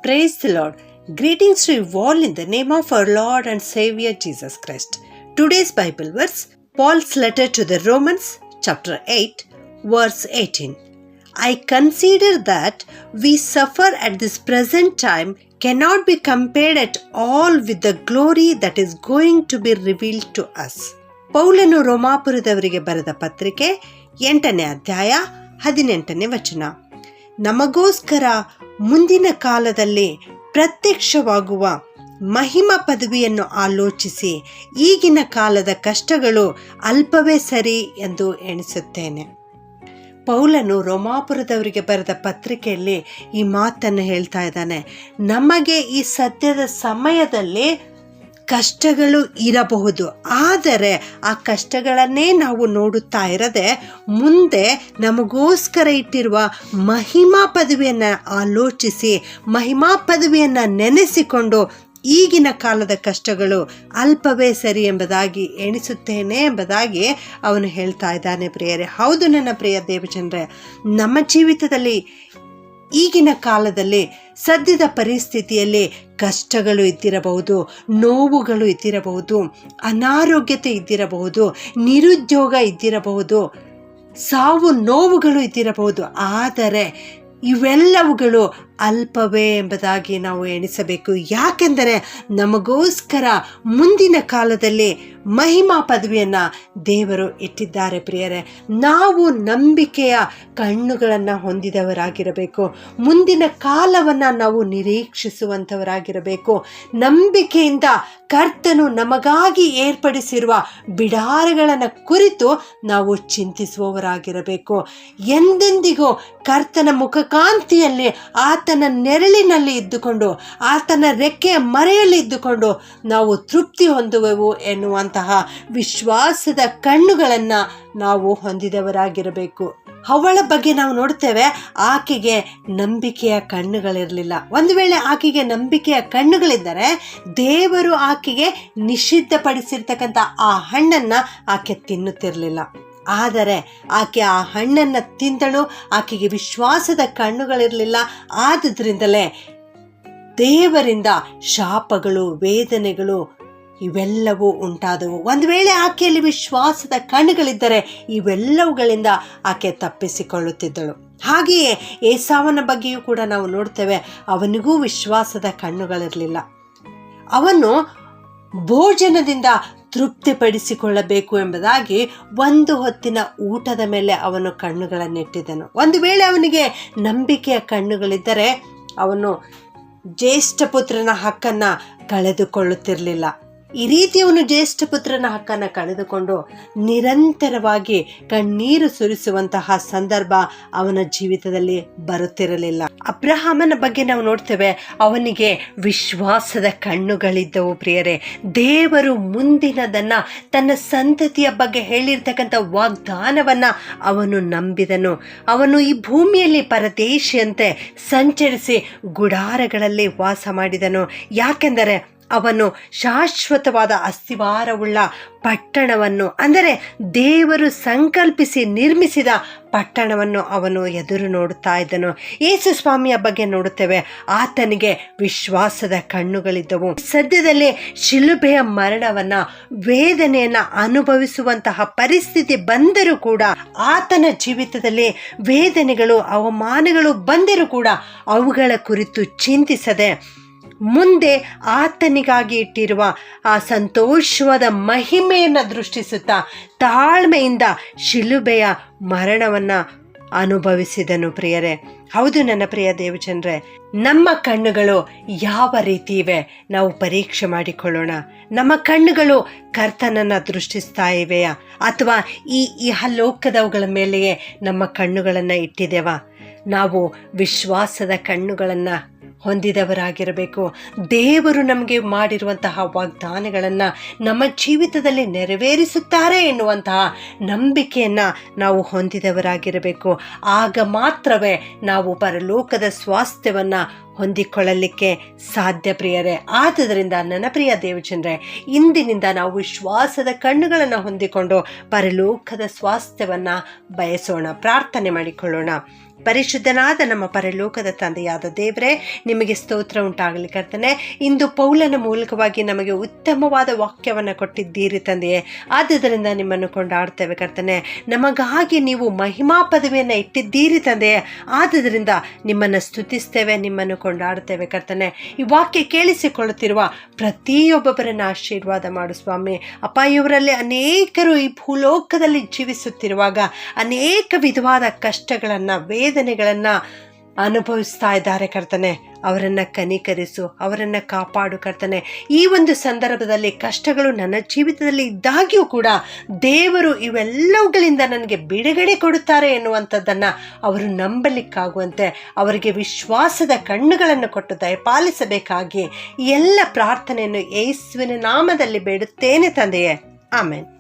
Praise the Lord. Greetings to you all in the name of our Lord and Savior Jesus Christ. Today's Bible verse, Paul's letter to the Romans, chapter 8, verse 18. I consider that we suffer at this present time cannot be compared at all with the glory that is going to be revealed to us. ಪೌಲನು ರೋಮಾಪುರದವರಿಗೆ ಬರೆದ ಪತ್ರಿಕೆ 8ನೇ ಅಧ್ಯಾಯ 18ನೇ ವಚನ. ನಮಗೋಸ್ಕರ ಮುಂದಿನ ಕಾಲದಲ್ಲಿ ಪ್ರತ್ಯಕ್ಷವಾಗುವ ಮಹಿಮಾ ಪದವಿಯನ್ನು ಆಲೋಚಿಸಿ ಈಗಿನ ಕಾಲದ ಕಷ್ಟಗಳು ಅಲ್ಪವೇ ಸರಿ ಎಂದು ಎಣಿಸುತ್ತೇನೆ. ಪೌಲನು ರೋಮಾಪುರದವರಿಗೆ ಬರೆದ ಪತ್ರಿಕೆಯಲ್ಲಿ ಈ ಮಾತನ್ನು ಹೇಳ್ತಾ ಇದ್ದಾನೆ. ನಮಗೆ ಈ ಸದ್ಯದ ಸಮಯದಲ್ಲಿ ಕಷ್ಟಗಳು ಇರಬಹುದು, ಆದರೆ ಆ ಕಷ್ಟಗಳನ್ನೇ ನಾವು ನೋಡುತ್ತಾ ಇರದೆ ಮುಂದೆ ನಮಗೋಸ್ಕರ ಇಟ್ಟಿರುವ ಮಹಿಮಾ ಪದವಿಯನ್ನು ಆಲೋಚಿಸಿ ಮಹಿಮಾ ಪದವಿಯನ್ನು ನೆನೆಸಿಕೊಂಡು ಈಗಿನ ಕಾಲದ ಕಷ್ಟಗಳು ಅಲ್ಪವೇ ಸರಿ ಎಂಬುದಾಗಿ ಎಣಿಸುತ್ತೇನೆ ಎಂಬುದಾಗಿ ಅವನು ಹೇಳ್ತಾ ಇದ್ದಾನೆ. ಪ್ರಿಯರೇ, ಹೌದು ನನ್ನ ಪ್ರಿಯ ದೇವಜನರೇ, ನಮ್ಮ ಜೀವಿತದಲ್ಲಿ ಈಗಿನ ಕಾಲದಲ್ಲಿ ಸದ್ಯದ ಪರಿಸ್ಥಿತಿಯಲ್ಲಿ ಕಷ್ಟಗಳು ಇದ್ದಿರಬಹುದು, ನೋವುಗಳು ಇದ್ದಿರಬಹುದು, ಅನಾರೋಗ್ಯತೆ ಇದ್ದಿರಬಹುದು, ನಿರುದ್ಯೋಗ ಇದ್ದಿರಬಹುದು, ಸಾವು ನೋವುಗಳು ಇದ್ದಿರಬಹುದು, ಆದರೆ ಇವೆಲ್ಲವುಗಳು ಅಲ್ಪವೇ ಎಂಬುದಾಗಿ ನಾವು ಎಣಿಸಬೇಕು. ಯಾಕೆಂದರೆ ನಮಗೋಸ್ಕರ ಮುಂದಿನ ಕಾಲದಲ್ಲಿ ಮಹಿಮಾ ಪದವಿಯನ್ನು ದೇವರು ಇಟ್ಟಿದ್ದಾರೆ. ಪ್ರಿಯರೇ, ನಾವು ನಂಬಿಕೆಯ ಕಣ್ಣುಗಳನ್ನು ಹೊಂದಿದವರಾಗಿರಬೇಕು. ಮುಂದಿನ ಕಾಲವನ್ನು ನಾವು ನಿರೀಕ್ಷಿಸುವಂಥವರಾಗಿರಬೇಕು. ನಂಬಿಕೆಯಿಂದ ಕರ್ತನು ನಮಗಾಗಿ ಏರ್ಪಡಿಸಿರುವ ಬಿಡಾರಗಳನ್ನು ಕುರಿತು ನಾವು ಚಿಂತಿಸುವವರಾಗಿರಬೇಕು. ಎಂದೆಂದಿಗೂ ಕರ್ತನ ಮುಖಕಾಂತಿಯಲ್ಲಿ ಆತನ ನೆರಳಿನಲ್ಲಿ ಇದ್ದುಕೊಂಡು ಆತನ ರೆಕ್ಕೆಯ ಮರೆಯಲ್ಲಿ ಇದ್ದುಕೊಂಡು ನಾವು ತೃಪ್ತಿ ಹೊಂದುವೆವು ಎನ್ನುವಂತಹ ವಿಶ್ವಾಸದ ಕಣ್ಣುಗಳನ್ನು ನಾವು ಹೊಂದಿದವರಾಗಿರಬೇಕು. ಅವಳ ಬಗ್ಗೆ ನಾವು ನೋಡ್ತೇವೆ, ಆಕೆಗೆ ನಂಬಿಕೆಯ ಕಣ್ಣುಗಳಿರಲಿಲ್ಲ. ಒಂದು ವೇಳೆ ಆಕೆಗೆ ನಂಬಿಕೆಯ ಕಣ್ಣುಗಳಿದ್ದರೆ ದೇವರು ಆಕೆಗೆ ನಿಷಿದ್ಧಪಡಿಸಿರ್ತಕ್ಕಂಥ ಆ ಹಣ್ಣನ್ನು ಆಕೆ ತಿನ್ನುತ್ತಿರಲಿಲ್ಲ. ಆದರೆ ಆಕೆ ಆ ಹಣ್ಣನ್ನು ತಿಂದಳು. ಆಕೆಗೆ ವಿಶ್ವಾಸದ ಕಣ್ಣುಗಳಿರಲಿಲ್ಲ. ಆದುದರಿಂದಲೇ ದೇವರಿಂದ ಶಾಪಗಳು, ವೇದನೆಗಳು ಇವೆಲ್ಲವೂ ಉಂಟಾದವು. ಒಂದು ವೇಳೆ ಆಕೆಯಲ್ಲಿ ವಿಶ್ವಾಸದ ಕಣ್ಣುಗಳಿದ್ದರೆ ಇವೆಲ್ಲವುಗಳಿಂದ ಆಕೆ ತಪ್ಪಿಸಿಕೊಳ್ಳುತ್ತಿದ್ದಳು. ಹಾಗೆಯೇ ಏಸಾವನ ಬಗ್ಗೆಯೂ ಕೂಡ ನಾವು ನೋಡ್ತೇವೆ. ಅವನಿಗೂ ವಿಶ್ವಾಸದ ಕಣ್ಣುಗಳಿರಲಿಲ್ಲ. ಅವನು ಭೋಜನದಿಂದ ತೃಪ್ತಿಪಡಿಸಿಕೊಳ್ಳಬೇಕು ಎಂಬುದಾಗಿ ಒಂದು ಹೊತ್ತಿನ ಊಟದ ಮೇಲೆ ಅವನು ಕಣ್ಣುಗಳನ್ನಿಟ್ಟಿದ್ದನು. ಒಂದು ವೇಳೆ ಅವನಿಗೆ ನಂಬಿಕೆಯ ಕಣ್ಣುಗಳಿದ್ದರೆ ಅವನು ಜ್ಯೇಷ್ಠ ಪುತ್ರನ ಹಕ್ಕನ್ನು ಕಳೆದುಕೊಳ್ಳುತ್ತಿರಲಿಲ್ಲ. ಈ ರೀತಿ ಅವನು ಜ್ಯೇಷ್ಠ ಪುತ್ರನ ಹಕ್ಕನ್ನು ಕಳೆದುಕೊಂಡು ನಿರಂತರವಾಗಿ ಕಣ್ಣೀರು ಸುರಿಸುವಂತಹ ಸಂದರ್ಭ ಅವನ ಜೀವಿತದಲ್ಲಿ ಬರುತ್ತಿರಲಿಲ್ಲ. ಅಬ್ರಹಾಮನ ಬಗ್ಗೆ ನಾವು ನೋಡ್ತೇವೆ, ಅವನಿಗೆ ವಿಶ್ವಾಸದ ಕಣ್ಣುಗಳಿದ್ದವು. ಪ್ರಿಯರೇ, ದೇವರು ಮುಂದಿನದನ್ನು, ತನ್ನ ಸಂತತಿಯ ಬಗ್ಗೆ ಹೇಳಿರ್ತಕ್ಕಂಥ ವಾಗ್ದಾನವನ್ನು ಅವನು ನಂಬಿದನು. ಅವನು ಈ ಭೂಮಿಯಲ್ಲಿ ಪರದೇಶಿಯಂತೆ ಸಂಚರಿಸಿ ಗುಡಾರಗಳಲ್ಲಿ ವಾಸ ಮಾಡಿದನು. ಯಾಕೆಂದರೆ ಅವನು ಶಾಶ್ವತವಾದ ಅಸ್ತಿವಾರವುಳ್ಳ ಪಟ್ಟಣವನ್ನು, ಅಂದರೆ ದೇವರು ಸಂಕಲ್ಪಿಸಿ ನಿರ್ಮಿಸಿದ ಪಟ್ಟಣವನ್ನು ಅವನು ಎದುರು ನೋಡುತ್ತಾ ಇದ್ದನು. ಯೇಸು ಸ್ವಾಮಿಯ ಬಗ್ಗೆ ನೋಡುತ್ತೇವೆ, ಆತನಿಗೆ ವಿಶ್ವಾಸದ ಕಣ್ಣುಗಳಿದ್ದವು. ಸದ್ಯದಲ್ಲೇ ಶಿಲುಬೆಯ ಮರಣವನ್ನು, ವೇದನೆಯನ್ನು ಅನುಭವಿಸುವಂತಹ ಪರಿಸ್ಥಿತಿ ಬಂದರೂ ಕೂಡ ಆತನ ಜೀವಿತದಲ್ಲಿ ವೇದನೆಗಳು, ಅವಮಾನಗಳು ಬಂದರೂ ಕೂಡ ಅವುಗಳ ಕುರಿತು ಚಿಂತಿಸದೆ ಮುಂದೆ ಆತನಿಗಾಗಿ ಇಟ್ಟಿರುವ ಆ ಸಂತೋಷವಾದ ಮಹಿಮೆಯನ್ನು ದೃಷ್ಟಿಸುತ್ತಾ ತಾಳ್ಮೆಯಿಂದ ಶಿಲುಬೆಯ ಮರಣವನ್ನು ಅನುಭವಿಸಿದನು. ಪ್ರಿಯರೇ, ಹೌದು ನನ್ನ ಪ್ರಿಯ ದೇವಜನರೇ, ನಮ್ಮ ಕಣ್ಣುಗಳು ಯಾವ ರೀತಿ ಇವೆ ನಾವು ಪರೀಕ್ಷೆ ಮಾಡಿಕೊಳ್ಳೋಣ. ನಮ್ಮ ಕಣ್ಣುಗಳು ಕರ್ತನನ್ನು ದೃಷ್ಟಿಸ್ತಾ ಇವೆಯಾ, ಅಥವಾ ಈ ಇಹಲೋಕದವುಗಳ ಮೇಲೆಯೇ ನಮ್ಮ ಕಣ್ಣುಗಳನ್ನು ಇಟ್ಟಿದ್ದೇವಾ? ನಾವು ವಿಶ್ವಾಸದ ಕಣ್ಣುಗಳನ್ನು ಹೊಂದಿದವರಾಗಿರಬೇಕು. ದೇವರು ನಮಗೆ ಮಾಡಿರುವಂತಹ ವಾಗ್ದಾನಗಳನ್ನು ನಮ್ಮ ಜೀವಿತದಲ್ಲಿ ನೆರವೇರಿಸುತ್ತಾರೆ ಎನ್ನುವಂತಹ ನಂಬಿಕೆಯನ್ನು ನಾವು ಹೊಂದಿದವರಾಗಿರಬೇಕು. ಆಗ ಮಾತ್ರವೇ ನಾವು ಪರಲೋಕದ ಸ್ವಾಸ್ಥ್ಯವನ್ನು ಹೊಂದಿಕೊಳ್ಳಲಿಕ್ಕೆ ಸಾಧ್ಯ. ಪ್ರಿಯರೇ, ಆದುದರಿಂದ ನನ್ನ ಪ್ರಿಯ ದೇವಜನರೇ, ಇಂದಿನಿಂದ ನಾವು ವಿಶ್ವಾಸದ ಕಣ್ಣುಗಳನ್ನು ಹೊಂದಿಕೊಂಡು ಪರಲೋಕದ ಸ್ವಾಸ್ಥ್ಯವನ್ನು ಬಯಸೋಣ. ಪ್ರಾರ್ಥನೆ ಮಾಡಿಕೊಳ್ಳೋಣ. ಪರಿಶುದ್ಧನಾದ ನಮ್ಮ ಪರಲೋಕದ ತಂದೆಯಾದ ದೇವರೇ, ನಿಮಗೆ ಸ್ತೋತ್ರ ಉಂಟಾಗಲಿ ಕರ್ತನೆ. ಇಂದು ಪೌಲನ ಮೂಲಕವಾಗಿ ನಮಗೆ ಉತ್ತಮವಾದ ವಾಕ್ಯವನ್ನು ಕೊಟ್ಟಿದ್ದೀರಿ ತಂದೆಯೇ. ಆದುದರಿಂದ ನಿಮ್ಮನ್ನು ಕೊಂಡಾಡ್ತೇವೆ ಕರ್ತನೆ. ನಮಗಾಗಿ ನೀವು ಮಹಿಮಾ ಪದವಿಯನ್ನು ಇಟ್ಟಿದ್ದೀರಿ ತಂದೆಯೇ. ಆದುದರಿಂದ ನಿಮ್ಮನ್ನು ಸ್ತುತಿಸ್ತೇವೆ, ನಿಮ್ಮನ್ನು ಕೊಂಡಾಡ್ತೇವೆ ಕರ್ತನೆ. ಈ ವಾಕ್ಯ ಕೇಳಿಸಿಕೊಳ್ಳುತ್ತಿರುವ ಪ್ರತಿಯೊಬ್ಬೊಬ್ಬರನ್ನು ಆಶೀರ್ವಾದ ಮಾಡು ಸ್ವಾಮಿ. ಅಪ್ಪ, ಇವರಲ್ಲಿ ಅನೇಕರು ಈ ಭೂಲೋಕದಲ್ಲಿ ಜೀವಿಸುತ್ತಿರುವಾಗ ಅನೇಕ ವಿಧವಾದ ಕಷ್ಟಗಳನ್ನು, ವೇದನೆಗಳನ್ನು ಅನುಭವಿಸ್ತಾ ಇದ್ದಾರೆ ಕರ್ತನೆ. ಅವರನ್ನು ಕನಿಕರಿಸು, ಅವರನ್ನು ಕಾಪಾಡು ಕರ್ತನೆ. ಈ ಒಂದು ಸಂದರ್ಭದಲ್ಲಿ ಕಷ್ಟಗಳು ನನ್ನ ಜೀವಿತದಲ್ಲಿ ಇದ್ದಾಗ್ಯೂ ಕೂಡ ದೇವರು ಇವೆಲ್ಲವುಗಳಿಂದ ನನಗೆ ಬಿಡುಗಡೆ ಕೊಡುತ್ತಾರೆ ಎನ್ನುವಂಥದ್ದನ್ನು ಅವರು ನಂಬಲಿಕ್ಕಾಗುವಂತೆ ಅವರಿಗೆ ವಿಶ್ವಾಸದ ಕಣ್ಣುಗಳನ್ನು ಕೊಟ್ಟು ದಯಪಾಲಿಸಬೇಕಾಗಿ ಈ ಎಲ್ಲ ಪ್ರಾರ್ಥನೆಯನ್ನು ಯೇಸುವಿನ ನಾಮದಲ್ಲಿ ಬೇಡುತ್ತೇನೆ ತಂದೆಯೇ. ಆಮೆನ್.